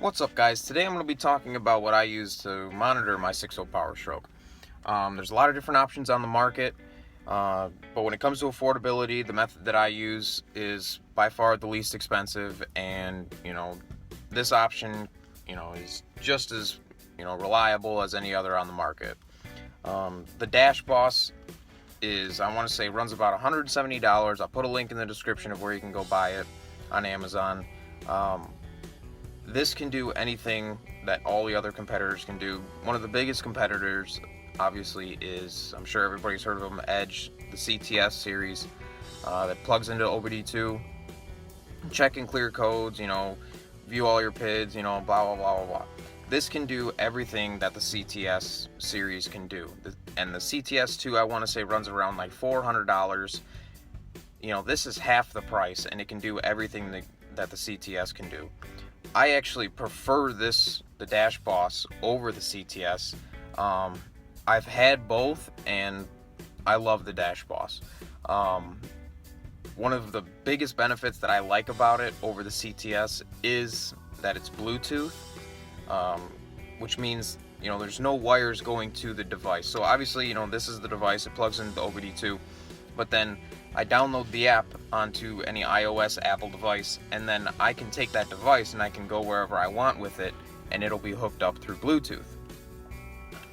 What's up, guys? Today I'm going to be talking about what I use to monitor my 6.0 power stroke. There's a lot of different options on the market, but when it comes to affordability, the method that I use is by far the least expensive, and this option is just as reliable as any other on the market. The Dashboss is, I want to say, runs about $170. I'll put a link in the description of where you can go buy it on Amazon. This can do anything that all the other competitors can do. One of the biggest competitors, obviously, is, I'm sure everybody's heard of them, Edge, the CTS series, that plugs into OBD2, check and clear codes, view all your PIDs, blah, blah, blah, blah, blah. This can do everything that the CTS series can do. And the CTS 2, I want to say, runs around like $400. This is half the price, and it can do everything that the CTS can do. I actually prefer the Dashboss over the CTS. I've had both, and I love the Dashboss. One of the biggest benefits that I like about it over the CTS is that it's Bluetooth, which means there's no wires going to the device. So obviously, this is the device, it plugs into the OBD2, but then I download the app onto any iOS Apple device, and then I can take that device and I can go wherever I want with it, and it'll be hooked up through Bluetooth.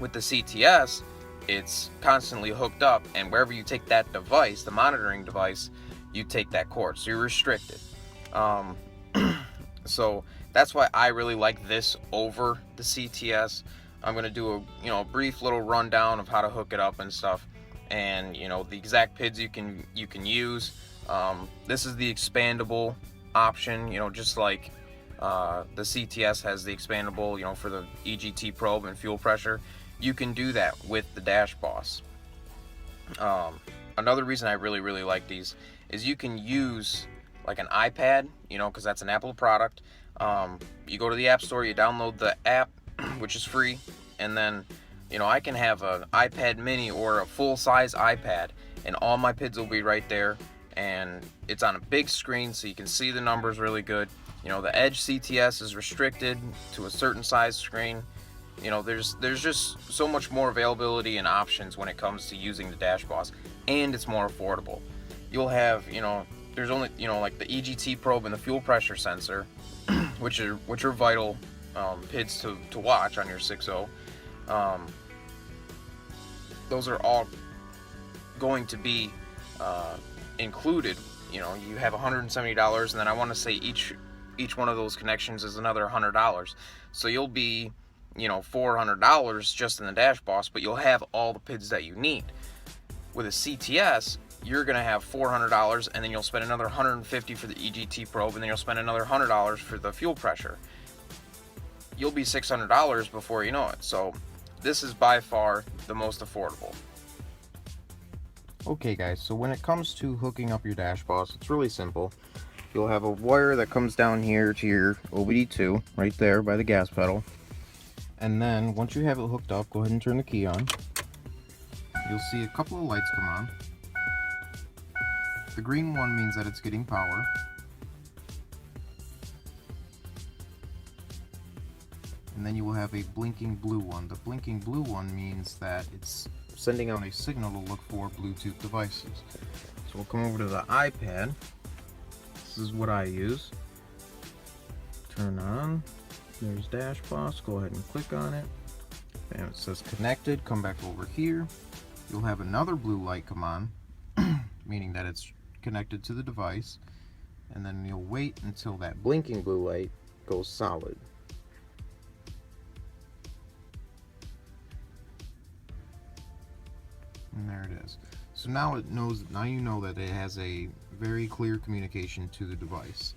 With the CTS, it's constantly hooked up, and wherever you take that device, the monitoring device, you take that cord, so you're restricted. So that's why I really like this over the CTS. I'm going to do a brief little rundown of how to hook it up and stuff, and the exact PIDs you can use. This is the expandable option, just like the CTS has the expandable, for the EGT probe and fuel pressure. You can do that with the Dashboss. Another reason I really like these is you can use like an iPad, because that's an Apple product. You go to the App Store, you download the app, which is free, and then I can have an iPad mini or a full-size iPad, and all my PIDs will be right there, and it's on a big screen so you can see the numbers really good. The Edge CTS is restricted to a certain size screen. There's just so much more availability and options when it comes to using the Dashboss, and it's more affordable. You'll have, there's only, like the EGT probe and the fuel pressure sensor, which are vital PIDs to watch on your 6.0. Those are all going to be included. You have $170, and then I want to say each one of those connections is another $100. So you'll be, $400 just in the Dashboss, but you'll have all the PIDs that you need. With a CTS, you're going to have $400, and then you'll spend another $150 for the EGT probe, and then you'll spend another $100 for the fuel pressure. You'll be $600 before you know it. So this is by far the most affordable. Okay guys, so when it comes to hooking up your Dashboss, it's really simple. You'll have a wire that comes down here to your OBD2, right there by the gas pedal. And then once you have it hooked up, go ahead and turn the key on. You'll see a couple of lights come on. The green one means that it's getting power. And then you will have a blinking blue one. The blinking blue one means that it's sending out a signal to look for Bluetooth devices. So we'll come over to the iPad. This is what I use. Turn on. There's Dashboss. Go ahead and click on it. And it says connected. Come back over here. You'll have another blue light come on, meaning that it's connected to the device. And then you'll wait until that blinking blue light goes solid. And there it is. So now you know that it has a very clear communication to the device.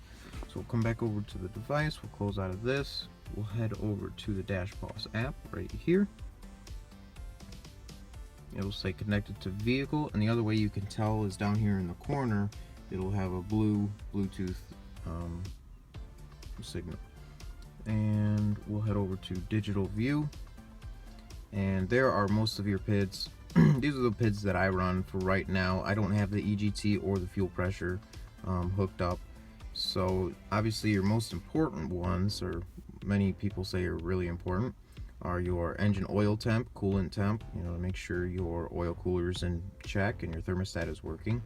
So we'll come back over to the device, we'll close out of this, we'll head over to the Dashboss app right here. It'll say connected to vehicle, and the other way you can tell is down here in the corner, it'll have a blue Bluetooth signal. And we'll head over to digital view, and there are most of your PIDs. These are the PIDs that I run for right now. I don't have the EGT or the fuel pressure hooked up. So obviously your most important ones, or many people say are really important are your engine oil temp, coolant temp, to make sure your oil cooler is in check and your thermostat is working.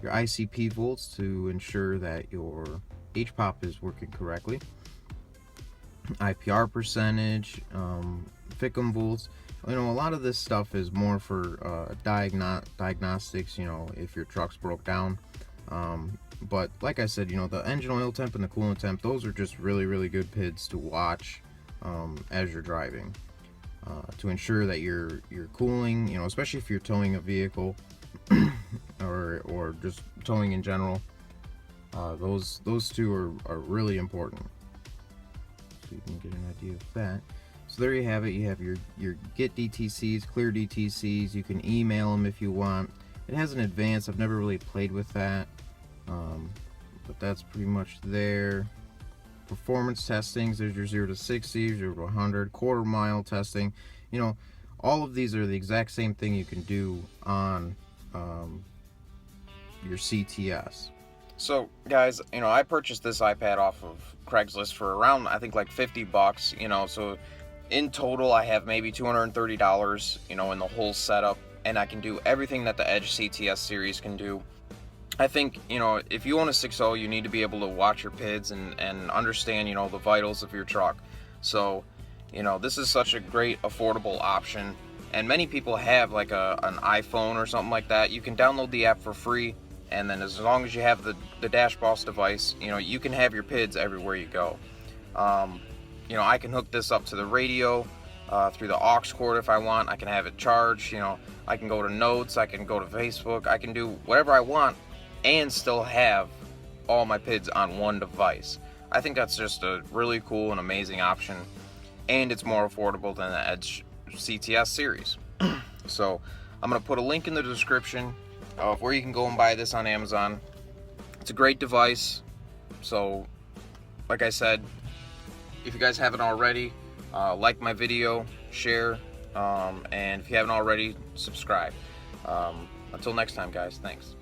Your ICP volts to ensure that your HPOP is working correctly. IPR percentage, FICM volts. A lot of this stuff is more for diagnostics, if your truck's broke down. But like I said, the engine oil temp and the coolant temp, those are just really, really good PIDs to watch as you're driving to ensure that you're cooling, especially if you're towing a vehicle or just towing in general. Those two are really important. So you can get an idea of that. So there you have it. You have your get DTCs, clear DTCs. You can email them if you want. It has an advance. I've never really played with that, but that's pretty much there. Performance testings. There's your 0 to 60, 0 to 100, quarter mile testing. All of these are the exact same thing you can do on your CTS. So guys, I purchased this iPad off of Craigslist for around, I think, like $50, so in total I have maybe $230, in the whole setup, and I can do everything that the Edge CTS series can do. I think, if you own a 6.0, you need to be able to watch your PIDs and understand, the vitals of your truck. So, this is such a great affordable option, and many people have like an iPhone or something like that. You can download the app for free, and then as long as you have the Dashboss device, you can have your PIDs everywhere you go. I can hook this up to the radio through the aux cord if I want. I can have it charged. I can go to notes, I can go to Facebook, I can do whatever I want and still have all my PIDs on one device. I think that's just a really cool and amazing option, and it's more affordable than the Edge CTS series. So I'm going to put a link in the description of where you can go and buy this on Amazon. It's a great device. So like I said, if you guys haven't already, like my video, share, and if you haven't already, subscribe. Until next time, guys, thanks.